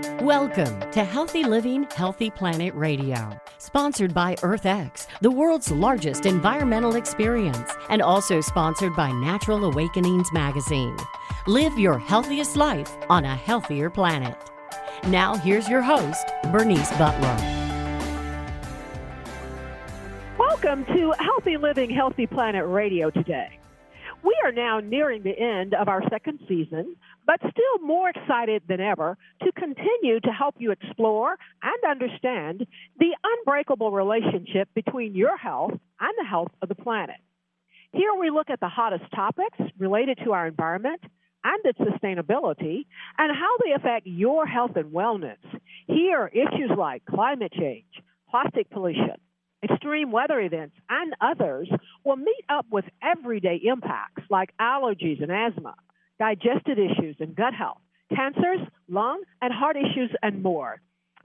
Welcome to Healthy Living, Healthy Planet Radio, sponsored by EarthX, the world's largest environmental experience, and also sponsored by Natural Awakenings magazine. Live your healthiest life on a healthier planet. Now, here's your host, Bernice Butler. Welcome to Healthy Living, Healthy Planet Radio today. We are now nearing the end of our second season, but still more excited than ever to continue to help you explore and understand the unbreakable relationship between your health and the health of the planet. Here we look at the hottest topics related to our environment and its sustainability and how they affect your health and wellness. Here, issues like climate change, plastic pollution, extreme weather events, and others will meet up with everyday impacts like allergies and asthma, digestive issues and gut health, cancers, lung and heart issues, and more.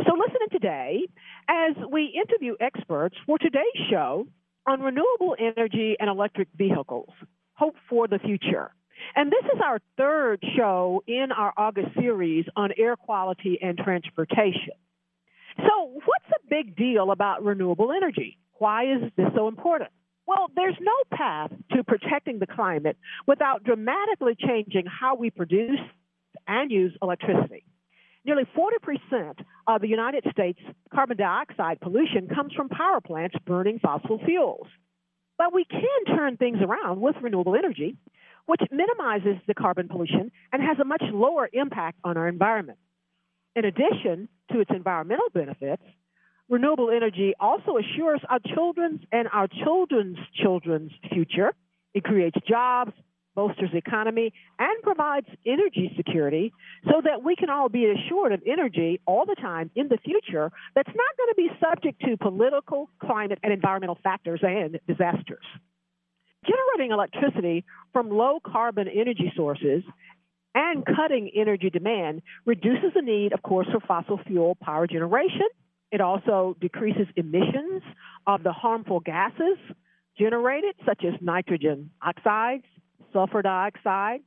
So listen in today as we interview experts for today's show on renewable energy and electric vehicles, Hope for the Future. And this is our third show in our August series on air quality and transportation. So what's the big deal about renewable energy? Why is this so important? Well, there's no path to protecting the climate without dramatically changing how we produce and use electricity. Nearly 40% of the United States carbon dioxide pollution comes from power plants burning fossil fuels. But we can turn things around with renewable energy, which minimizes the carbon pollution and has a much lower impact on our environment. In addition to its environmental benefits, renewable energy also assures our children's and our children's children's future. It creates jobs, bolsters the economy, and provides energy security so that we can all be assured of energy all the time in the future that's not going to be subject to political, climate, and environmental factors and disasters. Generating electricity from low-carbon energy sources and cutting energy demand reduces the need, of course, for fossil fuel power generation. It also decreases emissions of the harmful gases generated, such as nitrogen oxides, sulfur dioxide,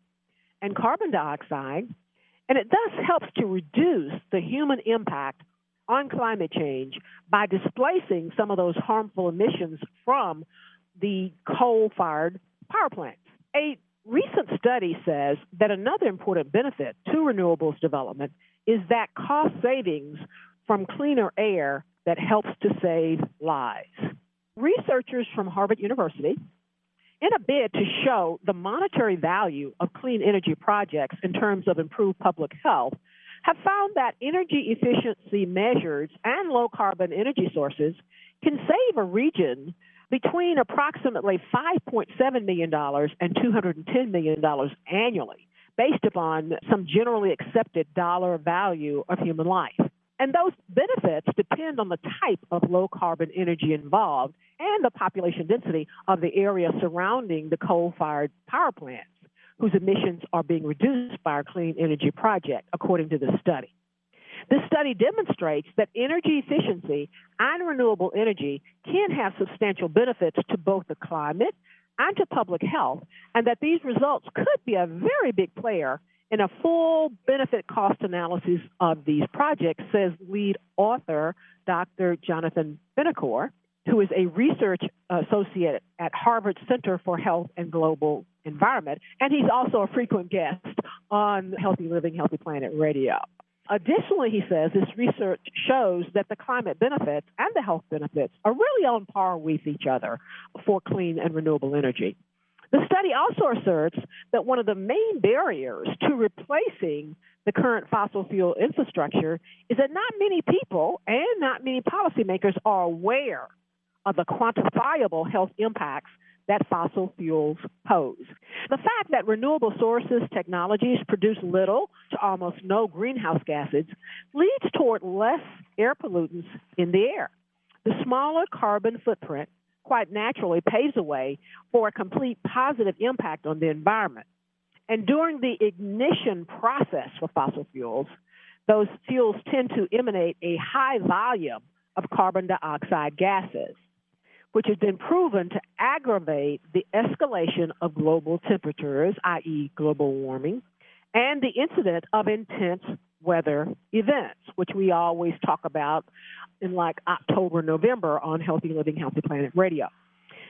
and carbon dioxide. And it thus helps to reduce the human impact on climate change by displacing some of those harmful emissions from the coal-fired power plants. A recent study says that another important benefit to renewables development is that cost savings from cleaner air that helps to save lives. Researchers from Harvard University, in a bid to show the monetary value of clean energy projects in terms of improved public health, have found that energy efficiency measures and low-carbon energy sources can save a region between approximately $5.7 million and $210 million annually, based upon some generally accepted dollar value of human life. And those benefits depend on the type of low-carbon energy involved and the population density of the area surrounding the coal-fired power plants, whose emissions are being reduced by our clean energy project, according to this study. This study demonstrates that energy efficiency and renewable energy can have substantial benefits to both the climate and to public health, and that these results could be a very big player in a full benefit cost analysis of these projects, says lead author Dr. Jonathan Benacor, who is a research associate at Harvard Center for Health and Global Environment, and he's also a frequent guest on Healthy Living, Healthy Planet Radio. Additionally, he says this research shows that the climate benefits and the health benefits are really on par with each other for clean and renewable energy. The study also asserts that one of the main barriers to replacing the current fossil fuel infrastructure is that not many people and not many policymakers are aware of the quantifiable health impacts that fossil fuels pose. The fact that renewable sources, technologies produce little to almost no greenhouse gases leads toward less air pollutants in the air. The smaller carbon footprint quite naturally paves the way for a complete positive impact on the environment. And during the ignition process for fossil fuels, those fuels tend to emanate a high volume of carbon dioxide gases, which has been proven to aggravate the escalation of global temperatures, i.e. global warming, and the incident of intense weather events. which we always talk about in like October, November on Healthy Living, Healthy Planet Radio.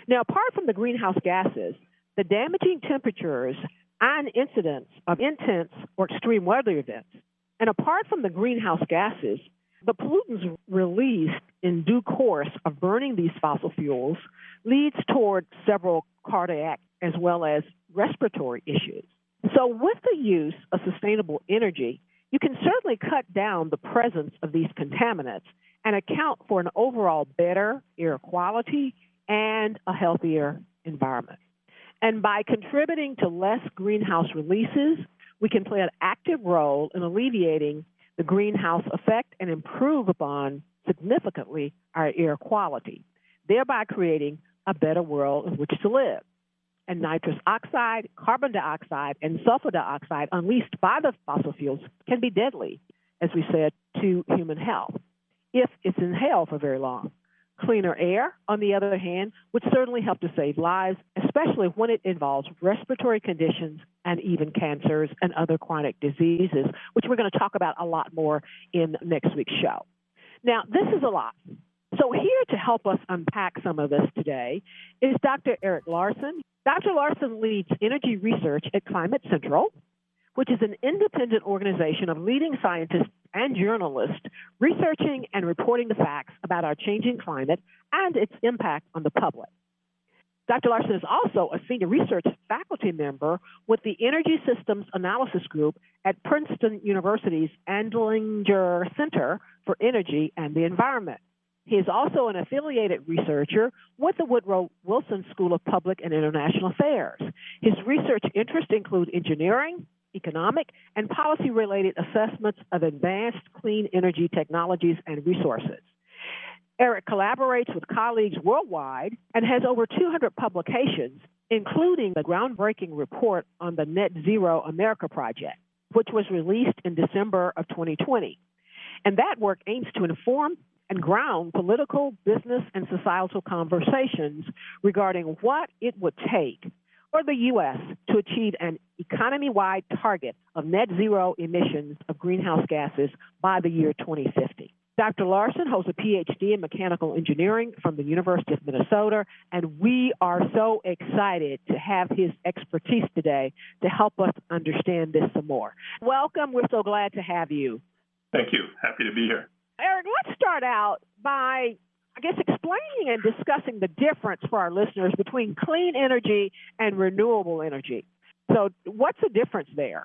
Now, apart from the greenhouse gases, the damaging temperatures and incidents of intense or extreme weather events, and apart from the greenhouse gases, the pollutants released in due course of burning these fossil fuels leads toward several cardiac as well as respiratory issues. So with the use of sustainable energy, you can certainly cut down the presence of these contaminants and account for an overall better air quality and a healthier environment. And by contributing to less greenhouse releases, we can play an active role in alleviating the greenhouse effect and improve upon significantly our air quality, thereby creating a better world in which to live. And nitrous oxide, carbon dioxide, and sulfur dioxide unleashed by the fossil fuels can be deadly, as we said, to human health if it's inhaled for very long. Cleaner air, on the other hand, would certainly help to save lives, especially when it involves respiratory conditions and even cancers and other chronic diseases, which we're going to talk about a lot more in next week's show. Now, this is a lot. So here to help us unpack some of this today is Dr. Eric Larson. Dr. Larson leads energy research at Climate Central, which is an independent organization of leading scientists and journalists researching and reporting the facts about our changing climate and its impact on the public. Dr. Larson is also a senior research faculty member with the Energy Systems Analysis Group at Princeton University's Andlinger Center for Energy and the Environment. He is also an affiliated researcher with the Woodrow Wilson School of Public and International Affairs. His research interests include engineering, economic, and policy-related assessments of advanced clean energy technologies and resources. Eric collaborates with colleagues worldwide and has over 200 publications, including the groundbreaking report on the Net Zero America Project, which was released in December of 2020. And that work aims to inform and ground political, business, and societal conversations regarding what it would take for the U.S. to achieve an economy-wide target of net zero emissions of greenhouse gases by the year 2050. Dr. Larson holds a Ph.D. in mechanical engineering from the University of Minnesota, and we are so excited to have his expertise today to help us understand this some more. Welcome. We're so glad to have you. Thank you. Happy to be here. Eric, let's start out by, explaining and discussing the difference for our listeners between clean energy and renewable energy. So what's the difference there?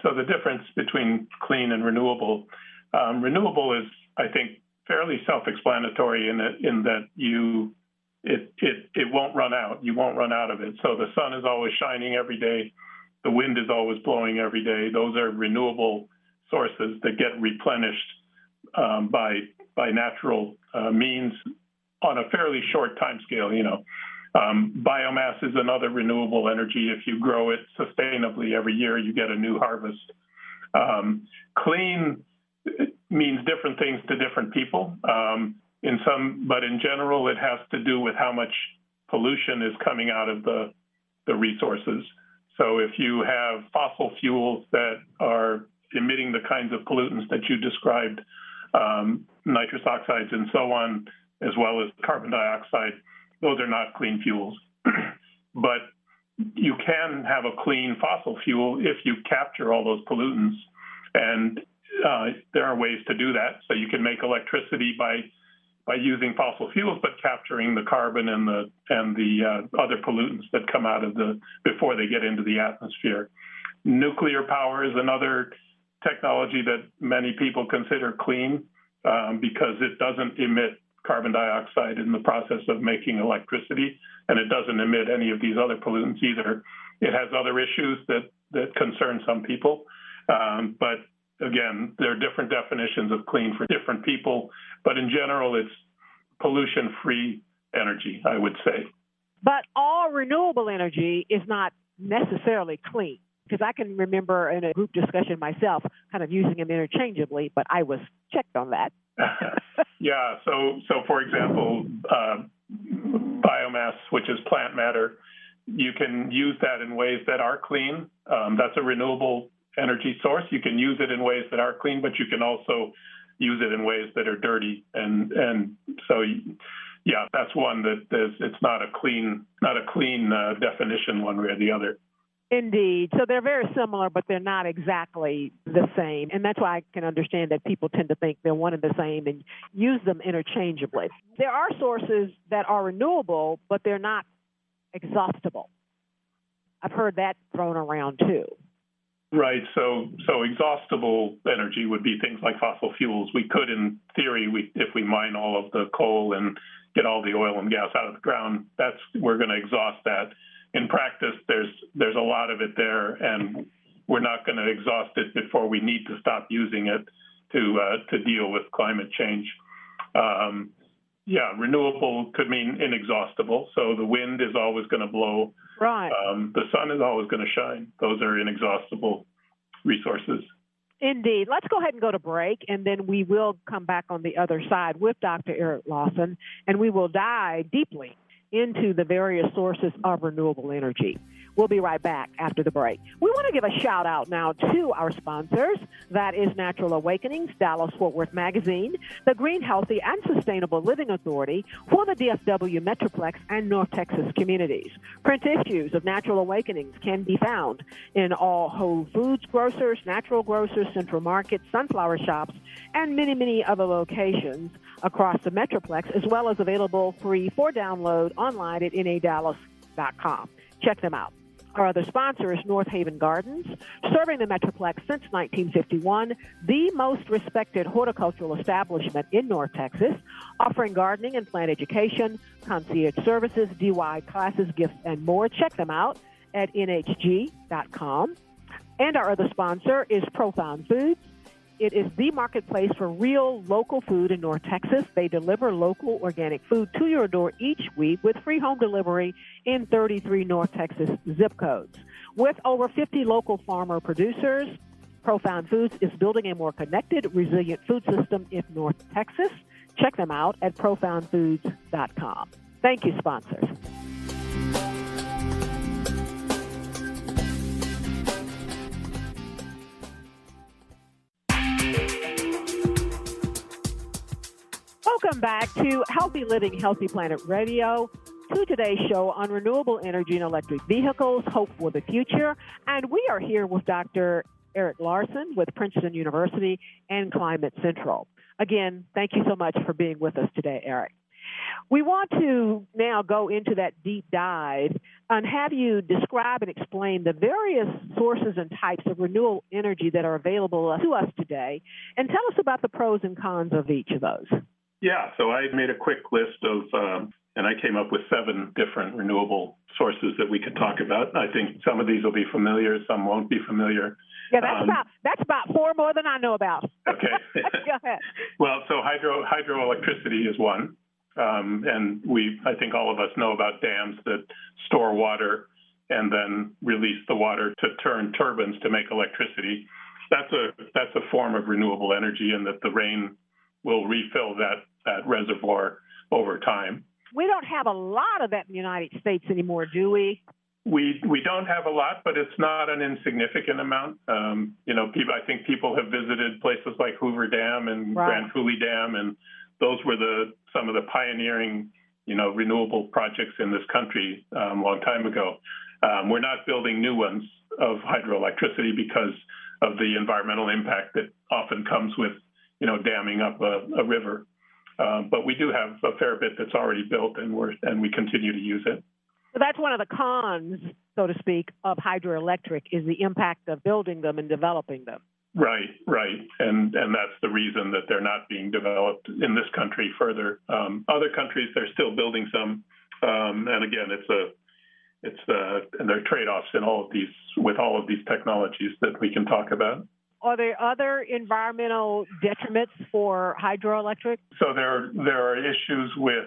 So the difference between clean and renewable, renewable is, I think, fairly self-explanatory in that it won't run out. You won't run out of it. So the sun is always shining every day. The wind is always blowing every day. Those are renewable sources that get replenished by natural means on a fairly short time scale. Biomass is another renewable energy. If you grow it sustainably every year, you get a new harvest. Clean means different things to different people. But in general, it has to do with how much pollution is coming out of the resources. So if you have fossil fuels that are emitting the kinds of pollutants that you described, nitrous oxides and so on, as well as carbon dioxide, those are not clean fuels. But you can have a clean fossil fuel if you capture all those pollutants. And there are ways to do that. So you can make electricity by using fossil fuels, but capturing the carbon and the other pollutants that come out of before they get into the atmosphere. Nuclear power is another technology that many people consider clean because it doesn't emit carbon dioxide in the process of making electricity, and it doesn't emit any of these other pollutants either. It has other issues that concern some people, but again, there are different definitions of clean for different people, but in general, it's pollution-free energy, I would say. But all renewable energy is not necessarily clean, because I can remember in a group discussion myself kind of using them interchangeably, but I was checked on that. Yeah, so for example, biomass, which is plant matter, you can use that in ways that are clean. That's a renewable energy source. You can use it in ways that are clean, but you can also use it in ways that are dirty. And so, yeah, that's one that it's not a clean definition one way or the other. Indeed. So they're very similar, but they're not exactly the same. And that's why I can understand that people tend to think they're one and the same and use them interchangeably. There are sources that are renewable, but they're not exhaustible. I've heard that thrown around too. Right. So exhaustible energy would be things like fossil fuels. We could, in theory, if we mine all of the coal and get all the oil and gas out of the ground, we're going to exhaust that. In practice, there's a lot of it there, and we're not going to exhaust it before we need to stop using it to deal with climate change. Renewable could mean inexhaustible. So the wind is always going to blow. Right. The sun is always going to shine. Those are inexhaustible resources. Indeed. Let's go ahead and go to break, and then we will come back on the other side with Dr. Eric Larson, and we will dive deeply into the various sources of renewable energy. We'll be right back after the break. We want to give a shout out now to our sponsors. That is Natural Awakenings, Dallas-Fort Worth Magazine, the Green, Healthy, and Sustainable Living Authority for the DFW Metroplex and North Texas communities. Print issues of Natural Awakenings can be found in all Whole Foods grocers, natural grocers, central markets, sunflower shops, and many, many other locations across the Metroplex, as well as available free for download online at nadallas.com. Check them out. Our other sponsor is North Haven Gardens, serving the Metroplex since 1951, the most respected horticultural establishment in North Texas, offering gardening and plant education, concierge services, DIY classes, gifts, and more. Check them out at nhg.com. And our other sponsor is Profound Foods. It is the marketplace for real local food in North Texas. They deliver local organic food to your door each week with free home delivery in 33 North Texas zip codes. With over 50 local farmer producers, Profound Foods is building a more connected, resilient food system in North Texas. Check them out at profoundfoods.com. Thank you, sponsors. Welcome back to Healthy Living, Healthy Planet Radio, to today's show on renewable energy and electric vehicles, hope for the future. And we are here with Dr. Eric Larson with Princeton University and Climate Central. Again, thank you so much for being with us today, Eric. We want to now go into that deep dive and have you describe and explain the various sources and types of renewable energy that are available to us today, and tell us about the pros and cons of each of those. Yeah, so I made a quick list of, and I came up with 7 different renewable sources that we could talk about. I think some of these will be familiar, some won't be familiar. Yeah, that's about 4 more than I know about. Okay. Go ahead. Well, so hydroelectricity is one, and I think all of us know about dams that store water and then release the water to turn turbines to make electricity. That's a form of renewable energy, and that the rain will refill that reservoir over time. We don't have a lot of that in the United States anymore, do we? We don't have a lot, but it's not an insignificant amount. I think people have visited places like Hoover Dam and Grand Coulee Dam, and those were some of the pioneering, renewable projects in this country a long time ago. We're not building new ones of hydroelectricity because of the environmental impact that often comes with damming up a river. But we do have a fair bit that's already built, and we continue to use it. So that's one of the cons, so to speak, of hydroelectric, is the impact of building them and developing them. Right. And that's the reason that they're not being developed in this country further. Other countries, they're still building some. And again, and there are trade-offs in with all of these technologies that we can talk about. Are there other environmental detriments for hydroelectric? So there are issues with,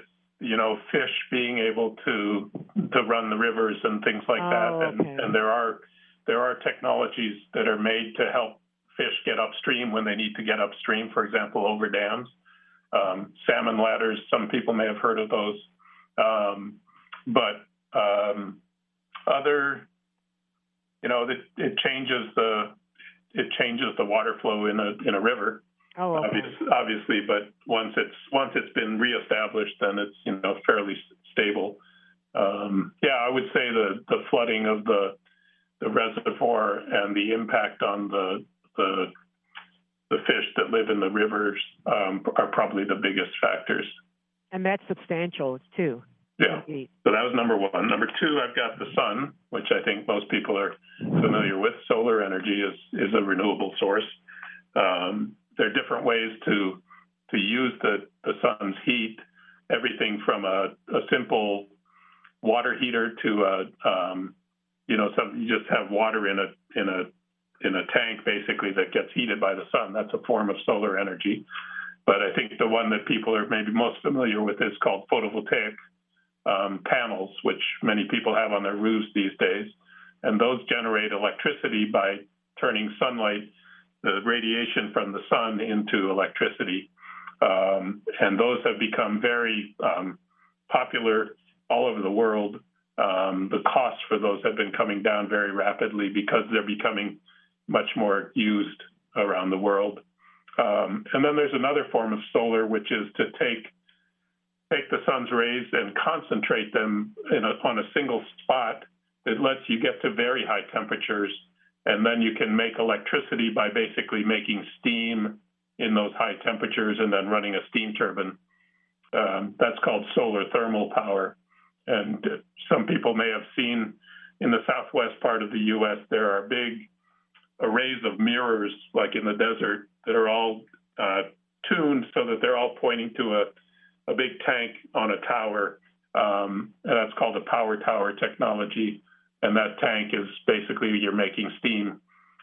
fish being able to run the rivers and things like that. Okay. And there are technologies that are made to help fish get upstream when they need to get upstream, for example, over dams. Salmon ladders, some people may have heard of those. It changes the water flow in a river. Oh, okay. Obviously, but once it's been reestablished, then it's fairly stable. I would say the flooding of the reservoir and the impact on the fish that live in the rivers are probably the biggest factors. And that's substantial too. Yeah. So that was number one. Number two, I've got the sun, which I think most people are familiar with. Solar energy is a renewable source. There are different ways to use the sun's heat. Everything from a simple water heater to you just have water in a tank basically that gets heated by the sun. That's a form of solar energy. But I think the one that people are maybe most familiar with is called photovoltaic panels, which many people have on their roofs these days. And those generate electricity by turning sunlight, the radiation from the sun, into electricity. And those have become very popular all over the world. The costs for those have been coming down very rapidly because they're becoming much more used around the world. And then there's another form of solar, which is to take the sun's rays and concentrate them on a single spot that lets you get to very high temperatures. And then you can make electricity by basically making steam in those high temperatures and then running a steam turbine. That's called solar thermal power. And some people may have seen in the southwest part of the U.S., there are big arrays of mirrors, like in the desert, that are all tuned so that they're all pointing to a big tank on a tower. And that's called a power tower technology. And that tank is basically you're making steam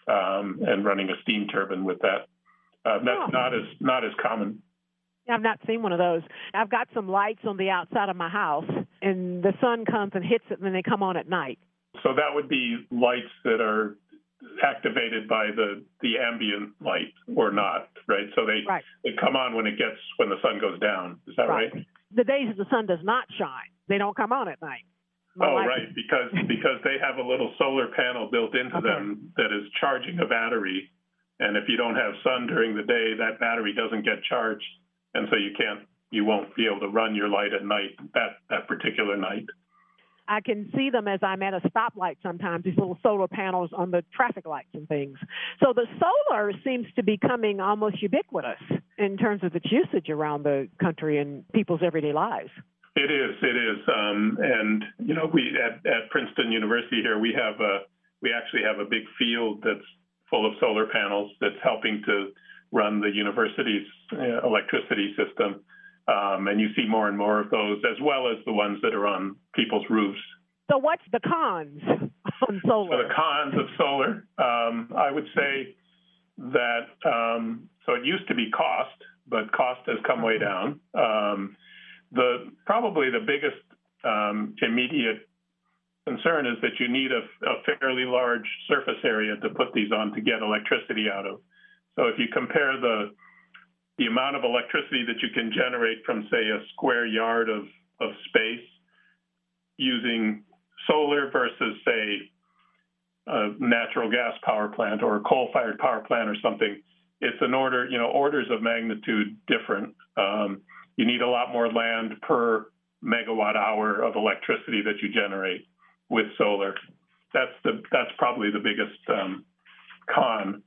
and running a steam turbine with that. That's not as common. I've not seen one of those. I've got some lights on the outside of my house, and the sun comes and hits it, and then they come on at night. So that would be lights that are activated by the ambient light or not, right? So they come on when the sun goes down. Is that right? The days that the sun does not shine, they don't come on at night. Right, because they have a little solar panel built into them that is charging a battery, and if you don't have sun during the day, that battery doesn't get charged, and so you won't be able to run your light at night that particular night. I can see them as I'm at a stoplight sometimes, these little solar panels on the traffic lights and things. So the solar seems to be becoming almost ubiquitous in terms of its usage around the country and people's everyday lives. It is. And, we at Princeton University here, we actually have a big field that's full of solar panels that's helping to run the university's electricity system. And you see more and more of those, as well as the ones that are on people's roofs. So what's the cons on solar? So the cons of solar, I would say that, so it used to be cost, but cost has come way down. Probably the biggest immediate concern is that you need a fairly large surface area to put these on to get electricity out of. So if you compare the amount of electricity that you can generate from, say, a square yard of space using solar versus, say, a natural gas power plant or a coal-fired power plant or something, it's an orders of magnitude different. You need a lot more land per megawatt hour of electricity that you generate with solar. That's probably the biggest con.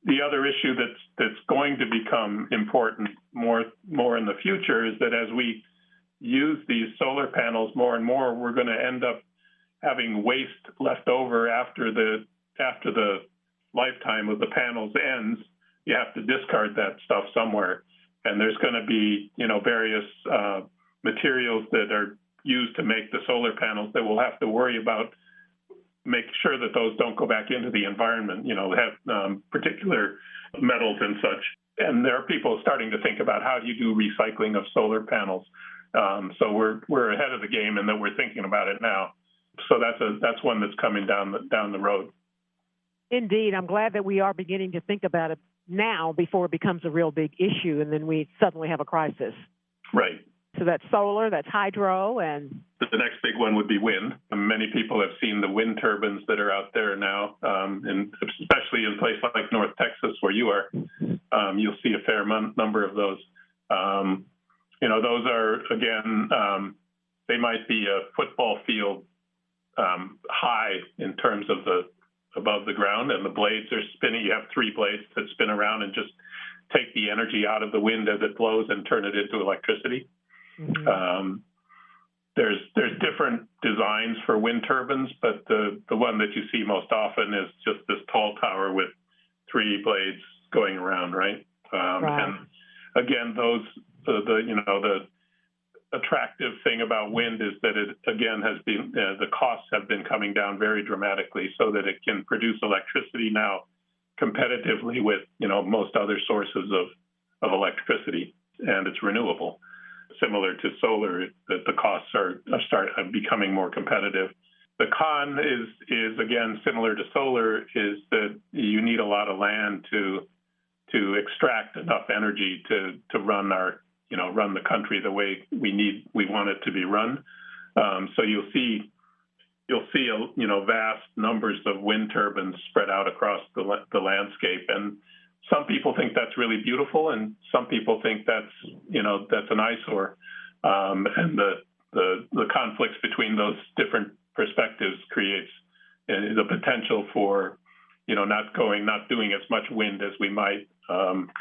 The other issue that's going to become important more in the future is that as we use these solar panels more and more, we're going to end up having waste left over after the lifetime of the panels ends. You have to discard that stuff somewhere, and there's going to be various materials that are used to make the solar panels that we'll have to worry about. Make sure that those don't go back into the environment, have particular metals and such. And there are people starting to think about how do you do recycling of solar panels. So we're ahead of the game, and that we're thinking about it now. So that's one that's coming down the road. Indeed, I'm glad that we are beginning to think about it now before it becomes a real big issue, and then we suddenly have a crisis. Right. So that's solar, that's hydro, and the next big one would be wind. Many people have seen the wind turbines that are out there now, and especially in places like North Texas where you are. you'll see a fair number of those. Those are, again, they might be a football field high in terms of above the ground, and the blades are spinning. You have 3 blades that spin around and just take the energy out of the wind as it blows and turn it into electricity. Mm-hmm. There's different designs for wind turbines, but the one that you see most often is just this tall tower with 3 blades going around, right? Right. And again, the attractive thing about wind is that it again has been the costs have been coming down very dramatically, so that it can produce electricity now competitively with most other sources of electricity, and it's renewable. Similar to solar, that the costs are becoming more competitive. The con is again similar to solar, is that you need a lot of land to extract enough energy to run run the country the way we want it to be run. So you'll see vast numbers of wind turbines spread out across the landscape, and some people think that's really beautiful, and some people think that's an eyesore. And the conflicts between those different perspectives creates the potential for not doing as much wind as we might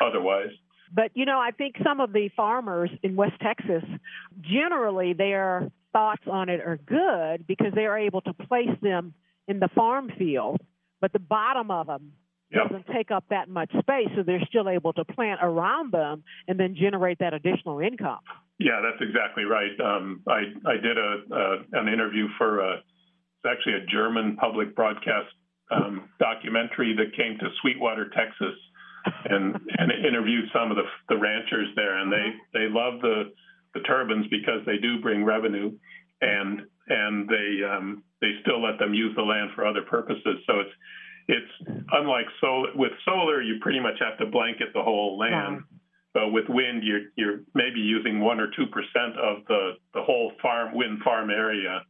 otherwise. But, I think some of the farmers in West Texas, generally their thoughts on it are good because they are able to place them in the farm field, but the bottom of them doesn't take up that much space, so they're still able to plant around them and then generate that additional income. Yeah, that's exactly right. I did an interview for it's actually a German public broadcast documentary that came to Sweetwater, Texas, and interviewed some of the ranchers there, and they love the turbines because they do bring revenue, and they still let them use the land for other purposes. So it's unlike with solar, you pretty much have to blanket the whole land. Wow. But with wind, you're maybe using 1 or 2% of the whole wind farm area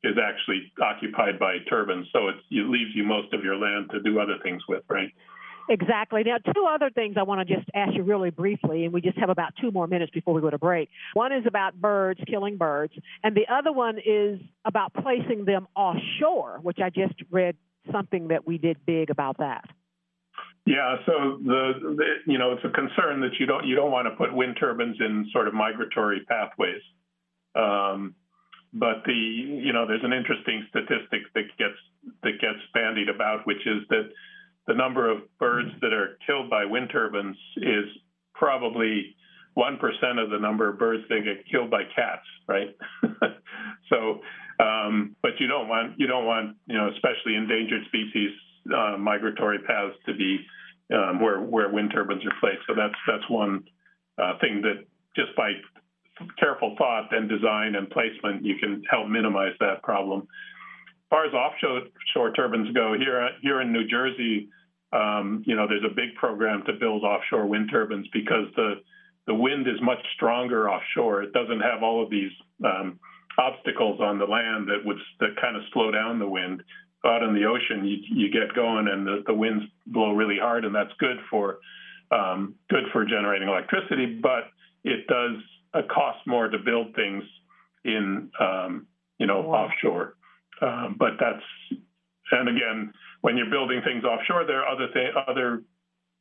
is actually occupied by turbines. So it leaves you most of your land to do other things with, right? Exactly. Now, 2 other things I want to just ask you really briefly, and we just have about 2 more minutes before we go to break. One is about birds, killing birds, and the other one is about placing them offshore, which I just read something that we did big about that. Yeah, so it's a concern that you don't want to put wind turbines in sort of migratory pathways. But there's an interesting statistic that gets bandied about, which is that the number of birds that are killed by wind turbines is probably 1% of the number of birds that get killed by cats, right? So, but you don't want especially endangered species migratory paths to be where wind turbines are placed. So that's one thing that just by careful thought and design and placement, you can help minimize that problem. As far as offshore turbines go, here in New Jersey, there's a big program to build offshore wind turbines because the wind is much stronger offshore. It doesn't have all of these obstacles on the land that kind of slow down the wind. Out in the ocean, you get going and the winds blow really hard, and that's good for generating electricity. But it does cost more to build things in offshore. And again, when you're building things offshore, there are other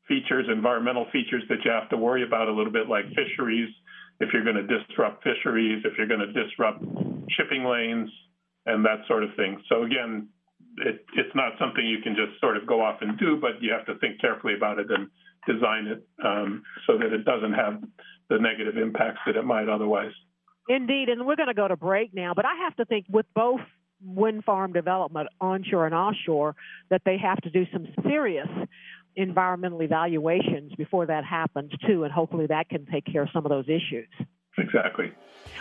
features, environmental features that you have to worry about a little bit, like fisheries. If you're going to disrupt fisheries, if you're going to disrupt shipping lanes, and that sort of thing. So again, it's not something you can just sort of go off and do, but you have to think carefully about it and design it so that it doesn't have the negative impacts that it might otherwise. Indeed, and we're going to go to break now, but I have to think with both wind farm development, onshore and offshore, that they have to do some serious environmental evaluations before that happens too, and hopefully that can take care of some of those issues. Exactly.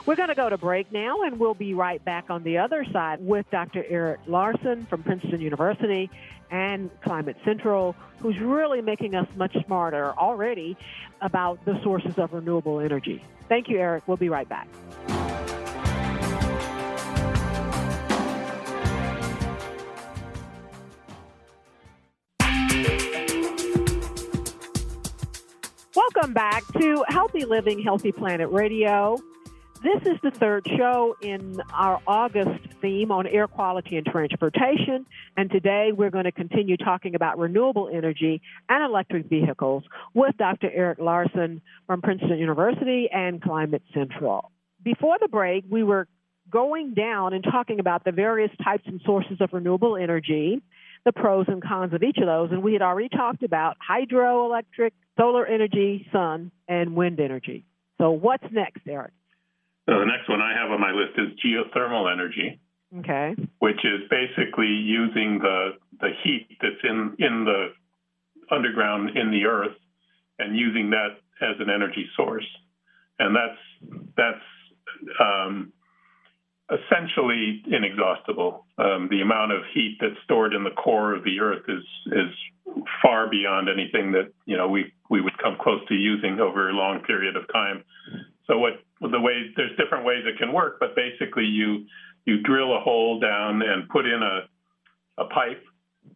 We're going to go to break now, and we'll be right back on the other side with Dr. Eric Larson from Princeton University and Climate Central, who's really making us much smarter already about the sources of renewable energy. Thank you, Eric. We'll be right back. Welcome back to Healthy Living, Healthy Planet Radio. This is the third show in our August theme on air quality and transportation. And today we're going to continue talking about renewable energy and electric vehicles with Dr. Eric Larson from Princeton University and Climate Central. Before the break, we were going down and talking about the various types and sources of renewable energy, the pros and cons of each of those. And we had already talked about hydroelectric, solar energy, sun, and wind energy. So what's next, Eric? So the next one I have on my list is geothermal energy, Okay. which is basically using the heat that's in the underground in the earth and using that as an energy source. And that's essentially inexhaustible. The amount of heat that's stored in the core of the earth is far beyond anything that we would come close to using over a long period of time. So there's different ways it can work, but basically you drill a hole down and put in a pipe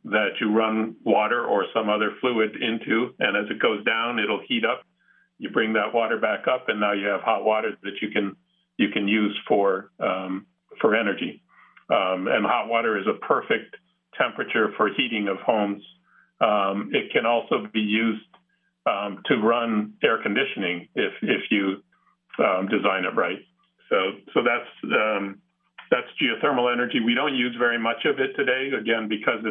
that you run water or some other fluid into, and as it goes down, it'll heat up. You bring that water back up, and now you have hot water that you can use for energy. And hot water is a perfect temperature for heating of homes. It can also be used to run air conditioning if you design it right. So that's geothermal energy. We don't use very much of it today, again, because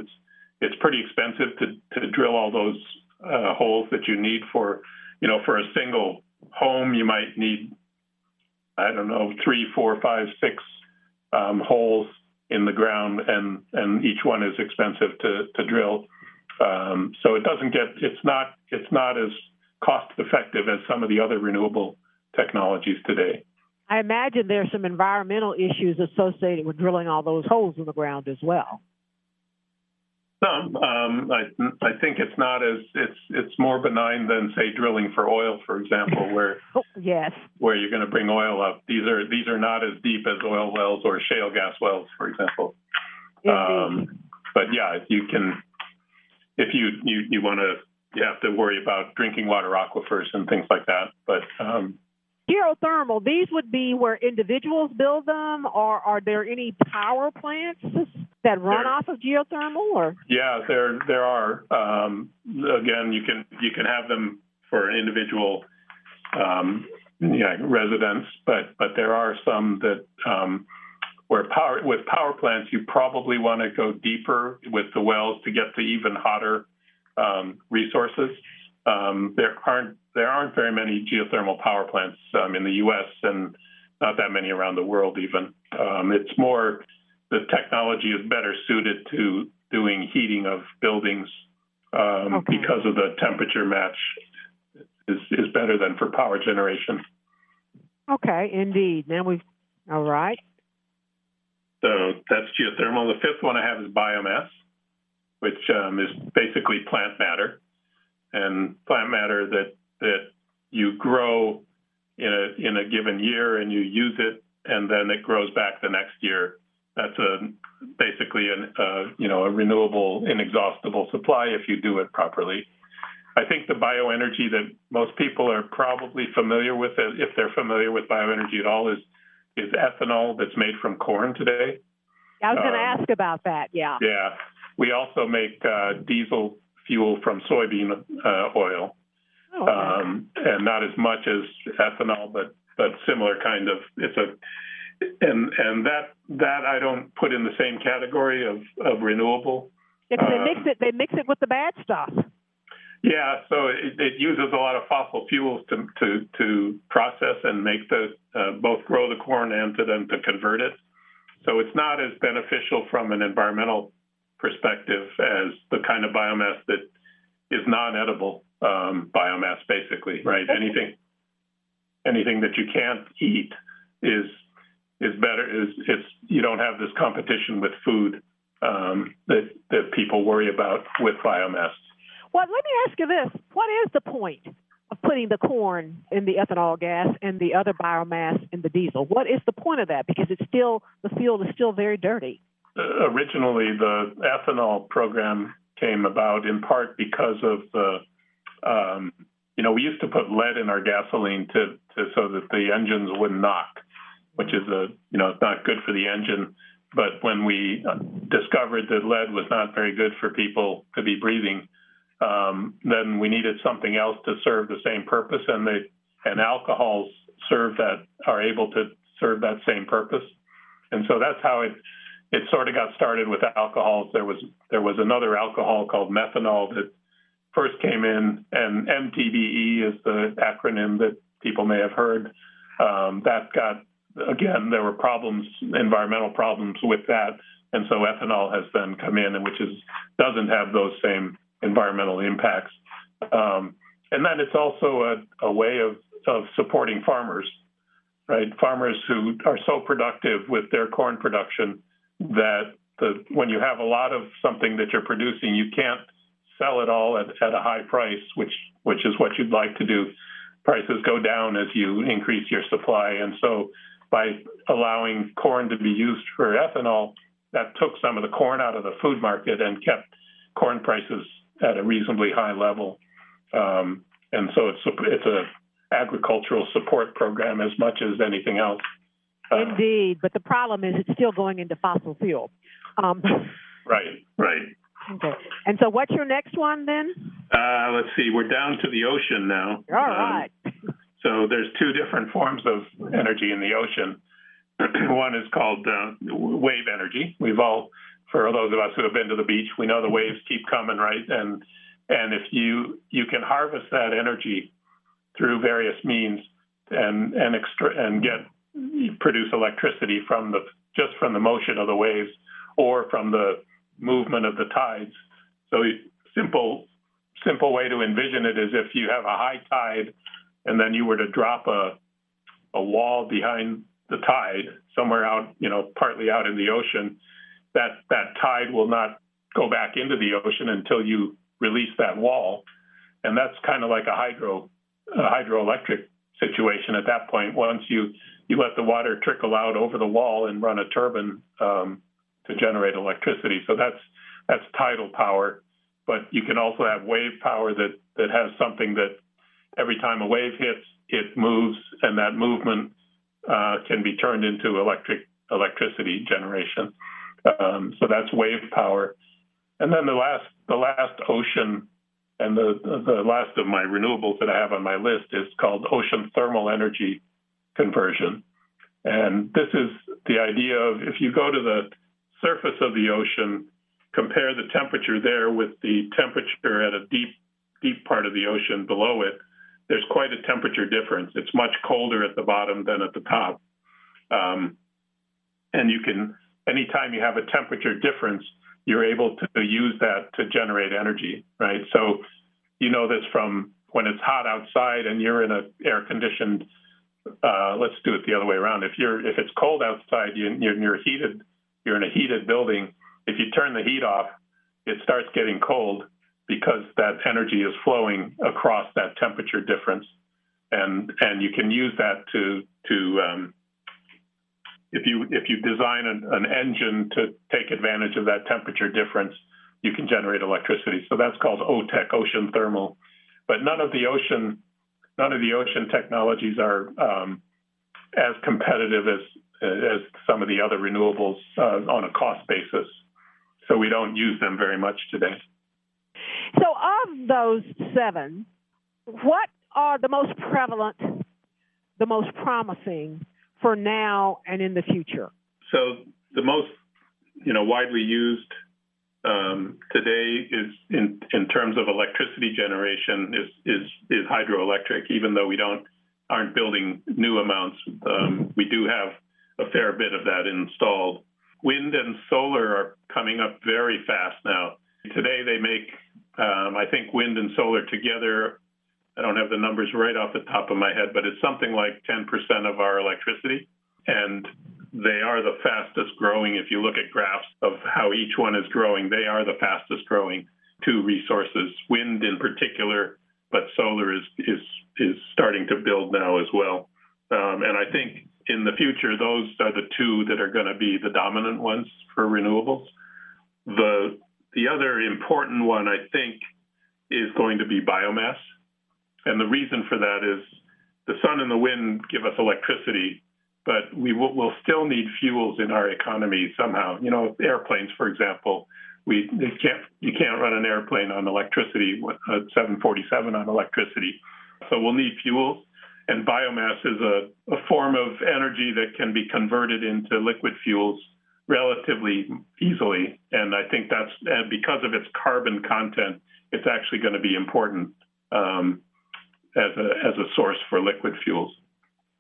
it's pretty expensive to drill all those holes that you need for a single home. You might need, 3, 4, 5, 6 holes in the ground, and each one is expensive to drill. So it's not as cost effective as some of the other renewable technologies today. I imagine there's some environmental issues associated with drilling all those holes in the ground as well. Some, I think it's not it's more benign than, say, drilling for oil, for example, where yes, where you're going to bring oil up. These are not as deep as oil wells or shale gas wells, for example. But yeah, you can, if you want to, you have to worry about drinking water aquifers and things like that. But geothermal, these would be where individuals build them, or are there any power plants that run off of geothermal? Or yeah, there are. Again, you can have them for individual residents, but there are some that where with power plants, you probably want to go deeper with the wells to get to even hotter resources. There aren't very many geothermal power plants in the U.S. and not that many around the world even. It's more, the technology is better suited to doing heating of buildings because of the temperature match is better than for power generation. Okay, indeed. All right. So that's geothermal. The fifth one I have is biomass, which is basically plant matter. And plant matter that you grow in a given year and you use it, and then it grows back the next year. That's basically a renewable, inexhaustible supply if you do it properly. I think the bioenergy that most people are probably familiar with, if they're familiar with bioenergy at all, is ethanol that's made from corn today. I was going to ask about that. Yeah. Yeah. We also make diesel fuel from soybean oil, and not as much as ethanol, but similar kind of. And that I don't put in the same category of renewable. They mix it with the bad stuff. Yeah, so it uses a lot of fossil fuels to process and make both grow the corn and to convert it. So it's not as beneficial from an environmental perspective as the kind of biomass that is non-edible biomass, basically, right? Anything that you can't eat is better. You don't have this competition with food that people worry about with biomass. Well, let me ask you this: what is the point of putting the corn in the ethanol gas and the other biomass in the diesel? What is the point of that? Because the field is still very dirty. Originally, the ethanol program came about in part because of we used to put lead in our gasoline to so that the engines wouldn't knock, which is it's not good for the engine. But when we discovered that lead was not very good for people to be breathing, then we needed something else to serve the same purpose, and alcohols are able to serve that same purpose. And so that's how it sort of got started with alcohols. There was another alcohol called methanol that first came in, and MTBE is the acronym that people may have heard. There were environmental problems with that, and so ethanol has then come in, which doesn't have those same environmental impacts. And then it's also a way of supporting farmers, right? Farmers who are so productive with their corn production that when you have a lot of something that you're producing, you can't sell it all at a high price, which is what you'd like to do. Prices go down as you increase your supply. And so by allowing corn to be used for ethanol, that took some of the corn out of the food market and kept corn prices at a reasonably high level. And so it's a agricultural support program as much as anything else. Indeed, but the problem is it's still going into fossil fuel. Right. Okay. And so what's your next one then? Let's see. We're down to the ocean now. All right. So there's two different forms of energy in the ocean. One is called wave energy. For those of us who have been to the beach, we know the waves keep coming, right? And if you can harvest that energy through various means and produce electricity from the motion of the waves or from the movement of the tides. So simple way to envision it is if you have a high tide and then you were to drop a wall behind the tide somewhere out, partly out in the ocean, that tide will not go back into the ocean until you release that wall. And that's kind of like a hydroelectric situation at that point. Once you let the water trickle out over the wall and run a turbine to generate electricity. So that's tidal power. But you can also have wave power that has something that every time a wave hits, it moves, and that movement can be turned into electricity generation. So that's wave power. And then the last ocean, and the last of my renewables that I have on my list is called ocean thermal energy conversion. And this is the idea of if you go to the surface of the ocean, compare the temperature there with the temperature at a deep part of the ocean below it, there's quite a temperature difference. It's much colder at the bottom than at the top. And anytime you have a temperature difference, you're able to use that to generate energy, right? So you know this from when it's hot outside and you're in an air-conditioned, let's do it the other way around. If it's cold outside, you're in a heated building. If you turn the heat off, it starts getting cold because that energy is flowing across that temperature difference, and you can use that to if you design an engine to take advantage of that temperature difference, you can generate electricity. So that's called OTEC, ocean thermal. But none of the ocean technologies are as competitive as some of the other renewables on a cost basis. So we don't use them very much today. So of those 7, what are the most prevalent, the most promising for now and in the future? So the most widely used today is in terms of electricity generation is hydroelectric. Even though we aren't building new amounts, we do have a fair bit of that installed. Wind and solar are coming up very fast now. Today they make, I think wind and solar together, I don't have the numbers right off the top of my head, but it's something like 10% of our electricity. And they are the fastest growing. If you look at graphs of how each one is growing, they are the fastest growing 2 resources, wind in particular, but solar is starting to build now as well. And I think in the future, those are the 2 that are going to be the dominant ones for renewables. The other important one, I think, is going to be biomass. And the reason for that is the sun and the wind give us electricity, but we'll still need fuels in our economy somehow. Airplanes, for example, you can't run an airplane on electricity, a 747 on electricity. So we'll need fuels, and biomass is a form of energy that can be converted into liquid fuels relatively easily. And I think and because of its carbon content, it's actually going to be important as a source for liquid fuels.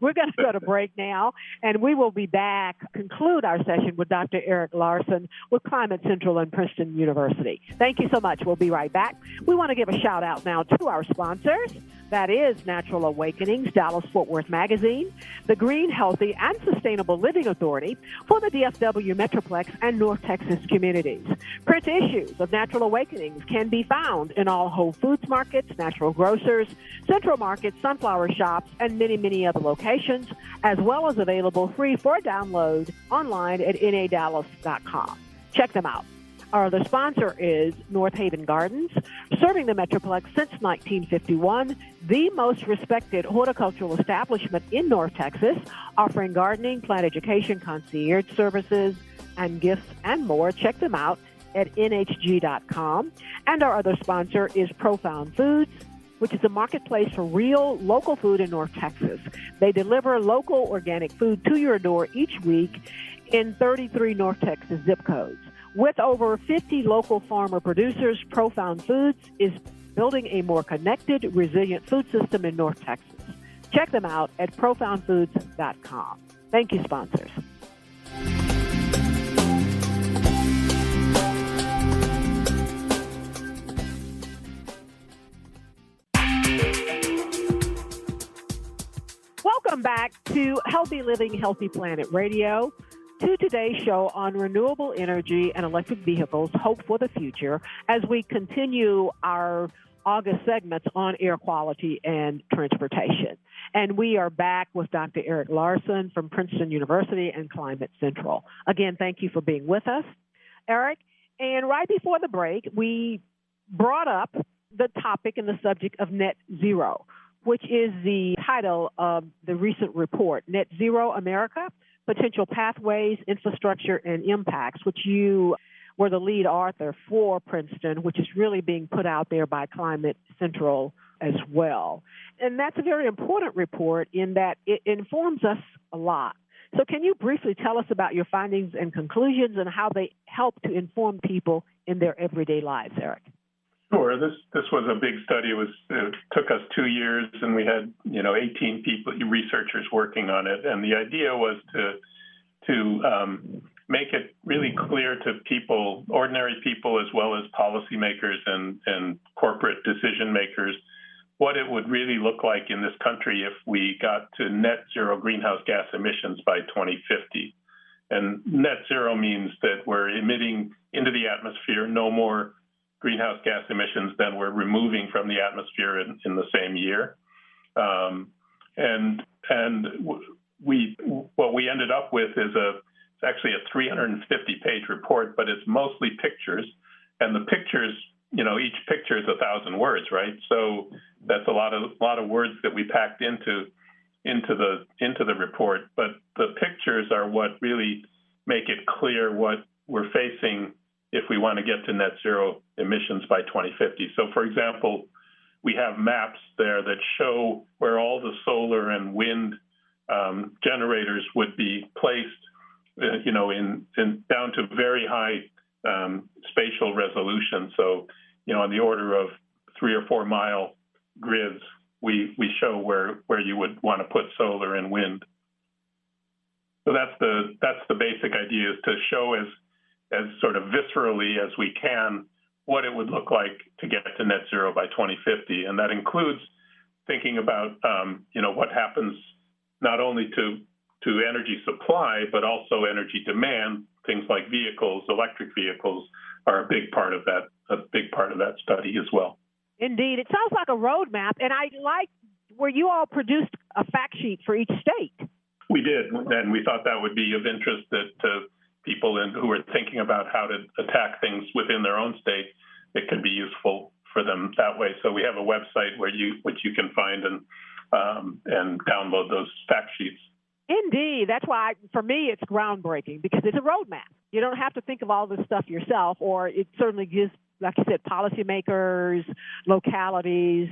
We're going to go to break now, and we will be back, conclude our session with Dr. Eric Larson with Climate Central and Princeton University. Thank you so much. We'll be right back. We want to give a shout out now to our sponsors. That is Natural Awakenings, Dallas-Fort Worth Magazine, the Green, Healthy, and Sustainable Living Authority for the DFW Metroplex and North Texas communities. Print issues of Natural Awakenings can be found in all Whole Foods markets, natural grocers, Central Markets, sunflower shops, and many, many other locations, as well as available free for download online at nadallas.com. Check them out. Our other sponsor is North Haven Gardens, serving the Metroplex since 1951, the most respected horticultural establishment in North Texas, offering gardening, plant education, concierge services, and gifts and more. Check them out at nhg.com. And our other sponsor is Profound Foods, which is a marketplace for real local food in North Texas. They deliver local organic food to your door each week in 33 North Texas zip codes. With over 50 local farmer producers, Profound Foods is building a more connected, resilient food system in North Texas. Check them out at profoundfoods.com. Thank you, sponsors. Welcome back to Healthy Living, Healthy Planet Radio. To today's show on renewable energy and electric vehicles, hope for the future, as we continue our August segments on air quality and transportation. And we are back with Dr. Eric Larson from Princeton University and Climate Central. Again, thank you for being with us, Eric. And right before the break, we brought up the topic and the subject of net zero, which is the title of the recent report, Net Zero America, Potential Pathways, Infrastructure, and Impacts, which you were the lead author for Princeton, which is really being put out there by Climate Central as well. And that's a very important report in that it informs us a lot. So can you briefly tell us about your findings and conclusions and how they help to inform people in their everyday lives, Eric? Sure. This was a big study. It took us 2 years, and we had 18 researchers working on it. And the idea was to make it really clear to people, ordinary people, as well as policymakers and corporate decision makers, what it would really look like in this country if we got to net zero greenhouse gas emissions by 2050. And net zero means that we're emitting into the atmosphere no more greenhouse gas emissions than we're removing from the atmosphere in the same year. What we ended up with is it's actually a 350-page report, but it's mostly pictures. And the pictures, each picture is 1,000 words, right? So that's a lot of words that we packed into the report. But the pictures are what really make it clear what we're facing if we want to get to net zero emissions by 2050. So, for example, we have maps there that show where all the solar and wind generators would be placed, in down to very high spatial resolution. So, on the order of 3 or 4 mile grids, we show where you would want to put solar and wind. So that's the basic idea, is to show as sort of viscerally as we can what it would look like to get to net zero by 2050. And that includes thinking about, what happens not only to energy supply, but also energy demand. Things like vehicles, electric vehicles, are a big part of that study as well. Indeed. It sounds like a roadmap, and I like where you all produced a fact sheet for each state. We did, and we thought that would be of interest to people who are thinking about how to attack things within their own state. It could be useful for them that way. So we have a website which you can find and download those fact sheets. Indeed. That's why, for me, it's groundbreaking because it's a roadmap. You don't have to think of all this stuff yourself, or it certainly gives, like you said, policymakers, localities,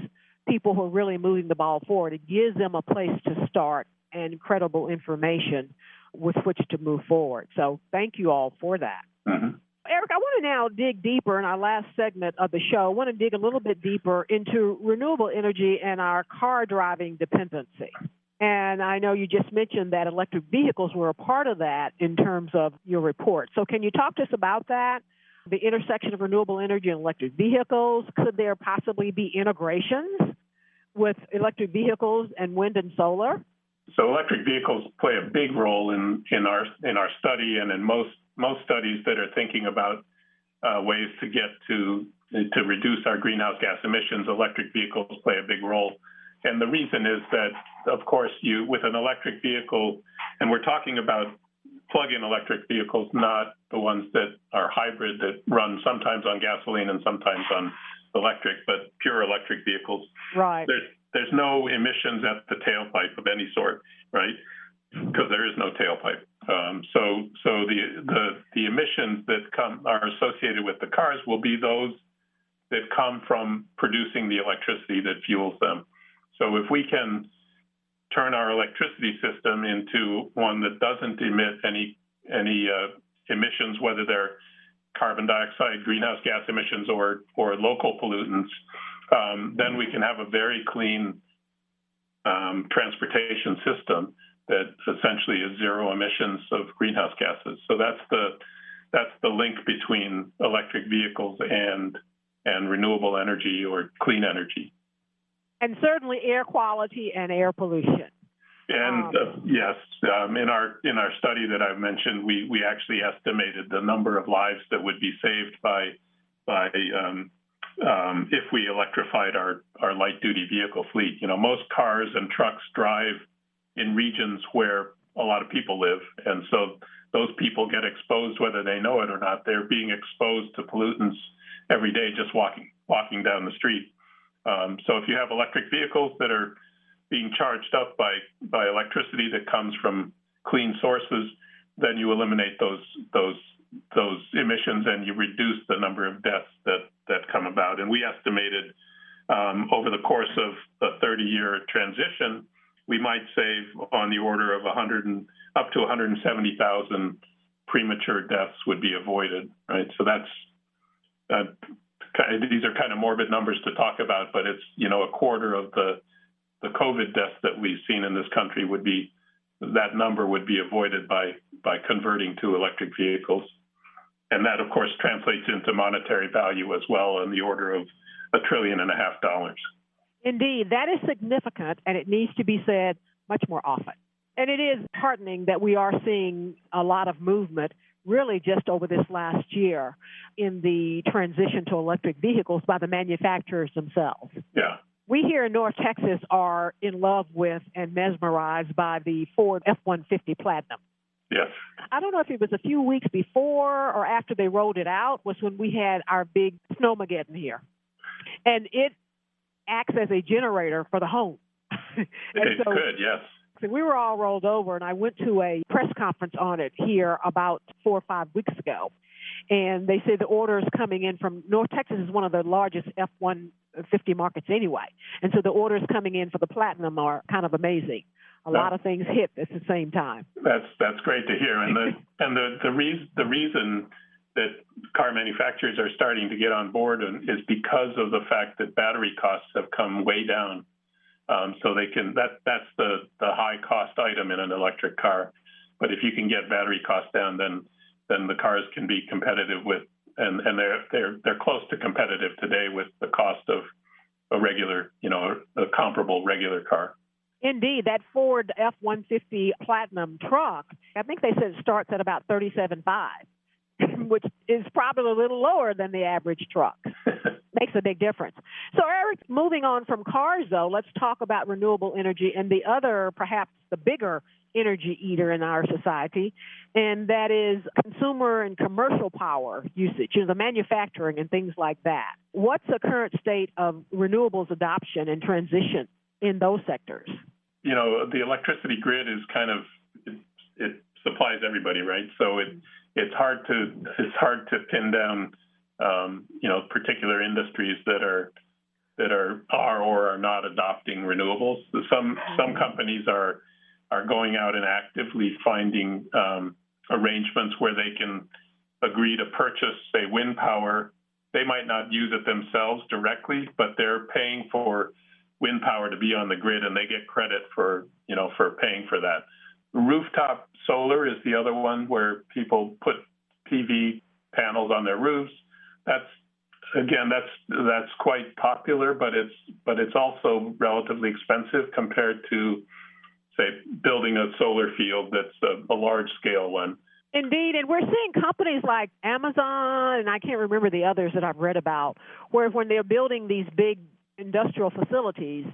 people who are really moving the ball forward. It gives them a place to start and credible information with which to move forward. So thank you all for that. Mm-hmm. Eric, I want to now dig deeper in our last segment of the show. I want to dig a little bit deeper into renewable energy and our car driving dependency. And I know you just mentioned that electric vehicles were a part of that in terms of your report. So can you talk to us about that, the intersection of renewable energy and electric vehicles? Could there possibly be integrations with electric vehicles and wind and solar? So electric vehicles play a big role in our study, and in most studies that are thinking about ways to get to reduce our greenhouse gas emissions, electric vehicles play a big role. And the reason is that, of course, with an electric vehicle, and we're talking about plug-in electric vehicles, not the ones that are hybrid that run sometimes on gasoline and sometimes on electric, but pure electric vehicles. Right. There's no emissions at the tailpipe of any sort, right? Because there is no tailpipe. So the emissions that are associated with the cars will be those that come from producing the electricity that fuels them. So if we can turn our electricity system into one that doesn't emit any emissions, whether they're carbon dioxide, greenhouse gas emissions, or local pollutants, then we can have a very clean transportation system that essentially is zero emissions of greenhouse gases. So that's the link between electric vehicles and renewable energy or clean energy. And certainly air quality and air pollution. And yes, in our study that I've mentioned, we actually estimated the number of lives that would be saved by if we electrified our light duty vehicle fleet. You know, most cars and trucks drive in regions where a lot of people live, and so those people get exposed whether they know it or not. They're being exposed to pollutants every day just walking down the street. So if you have electric vehicles that are being charged up by electricity that comes from clean sources, then you eliminate those emissions and you reduce the number of deaths that come about. And we estimated over the course of a 30-year transition, we might save on the order of up to 170,000 premature deaths would be avoided, right? So these are kind of morbid numbers to talk about, but it's, a quarter of the COVID deaths that we've seen in this country that number would be avoided by converting to electric vehicles. And that, of course, translates into monetary value as well in the order of $1.5 trillion. Indeed, that is significant, and it needs to be said much more often. And it is heartening that we are seeing a lot of movement really just over this last year in the transition to electric vehicles by the manufacturers themselves. Yeah. We here in North Texas are in love with and mesmerized by the Ford F-150 Platinum. Yes. I don't know if it was a few weeks before or after they rolled it out was when we had our big snowmageddon here. And it acts as a generator for the home. It could, yes. So we were all rolled over, and I went to a press conference on it here about 4 or 5 weeks ago. And they said the orders coming in from North Texas is one of the largest F-150 markets anyway. And so the orders coming in for the Platinum are kind of amazing. A lot of things hit at the same time. That's great to hear. And the reason that car manufacturers are starting to get on board is because of the fact that battery costs have come way down. So that's the high cost item in an electric car. But if you can get battery costs down, then the cars can be competitive with, and they're close to competitive today with the cost of a regular, a comparable regular car. Indeed, that Ford F-150 Platinum truck, I think they said it starts at about $37,500, which is probably a little lower than the average truck. Makes a big difference. So, Eric, moving on from cars, though, let's talk about renewable energy and the other, perhaps the bigger energy eater in our society, and that is consumer and commercial power usage, the manufacturing and things like that. What's the current state of renewables adoption and transition in those sectors? You know, the electricity grid is kind of, it supplies everybody, right? So it's hard to pin down particular industries that are or are not adopting renewables. Some companies are going out and actively finding arrangements where they can agree to purchase, say, wind power. They might not use it themselves directly, but they're paying for wind power to be on the grid, and they get credit for paying for that. Rooftop solar is the other one where people put PV panels on their roofs. That's quite popular, but it's also relatively expensive compared to, say, building a solar field that's a large scale one. Indeed, and we're seeing companies like Amazon, and I can't remember the others that I've read about, where when they're building these big industrial facilities,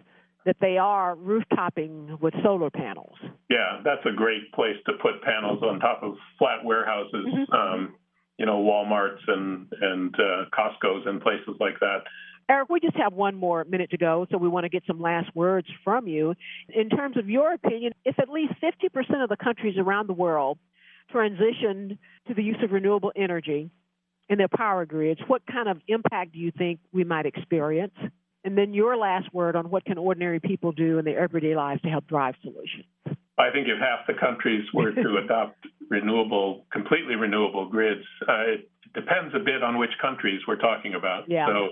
that they are rooftopping with solar panels. Yeah, that's a great place to put panels on top of flat warehouses. Mm-hmm. Walmarts and Costco's and places like that. Eric, we just have one more minute to go, so we want to get some last words from you. In terms of your opinion, if at least 50% of the countries around the world transitioned to the use of renewable energy in their power grids, what kind of impact do you think we might experience? And then your last word on what can ordinary people do in their everyday lives to help drive solutions. I think if half the countries were to adopt completely renewable grids, it depends a bit on which countries we're talking about. Yeah. So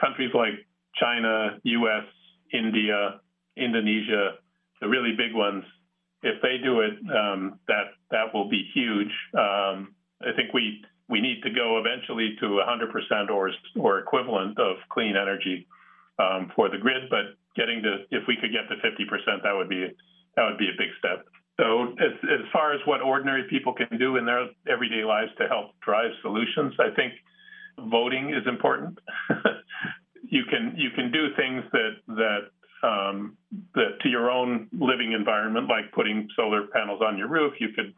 countries like China, U.S., India, Indonesia, the really big ones, if they do it, that will be huge. I think we need to go eventually to 100% or equivalent of clean energy for the grid, but if we could get to 50%, that would be a big step. So as far as what ordinary people can do in their everyday lives to help drive solutions, I think voting is important. You can do things that to your own living environment, like putting solar panels on your roof. You can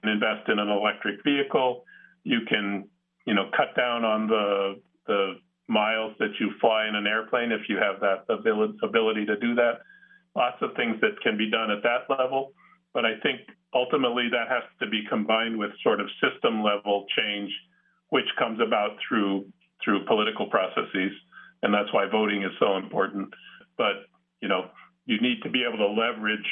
invest in an electric vehicle. You can cut down on the miles that you fly in an airplane if you have that ability to do that. Lots of things that can be done at that level. But I think ultimately that has to be combined with sort of system level change, which comes about through political processes. And that's why voting is so important. But, you need to be able to leverage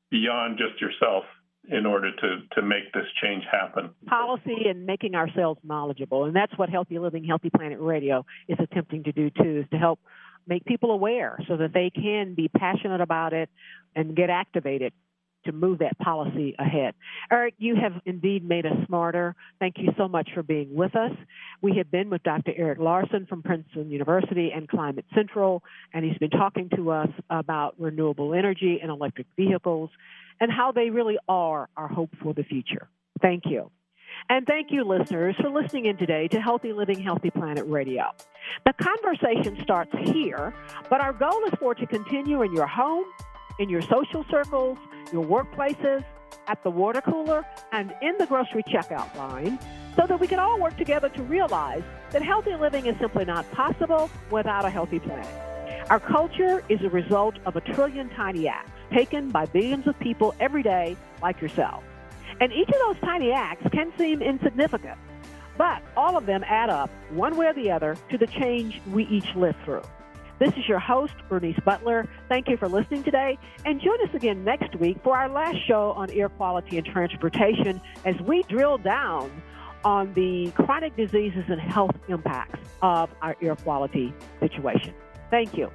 beyond just yourself in order to make this change happen. Policy and making ourselves knowledgeable. And that's what Healthy Living, Healthy Planet Radio is attempting to do, too, is to help make people aware so that they can be passionate about it and get activated to move that policy ahead. Eric, you have indeed made us smarter. Thank you so much for being with us. We have been with Dr. Eric Larson from Princeton University and Climate Central, and he's been talking to us about renewable energy and electric vehicles and how they really are our hope for the future. Thank you. And thank you, listeners, for listening in today to Healthy Living, Healthy Planet Radio. The conversation starts here, but our goal is for it to continue in your home, in your social circles, your workplaces, at the water cooler, and in the grocery checkout line, so that we can all work together to realize that healthy living is simply not possible without a healthy planet. Our culture is a result of 1 trillion tiny acts taken by billions of people every day, like yourself. And each of those tiny acts can seem insignificant, but all of them add up, one way or the other, to the change we each live through. This is your host, Bernice Butler. Thank you for listening today, and join us again next week for our last show on air quality and transportation as we drill down on the chronic diseases and health impacts of our air quality situation. Thank you.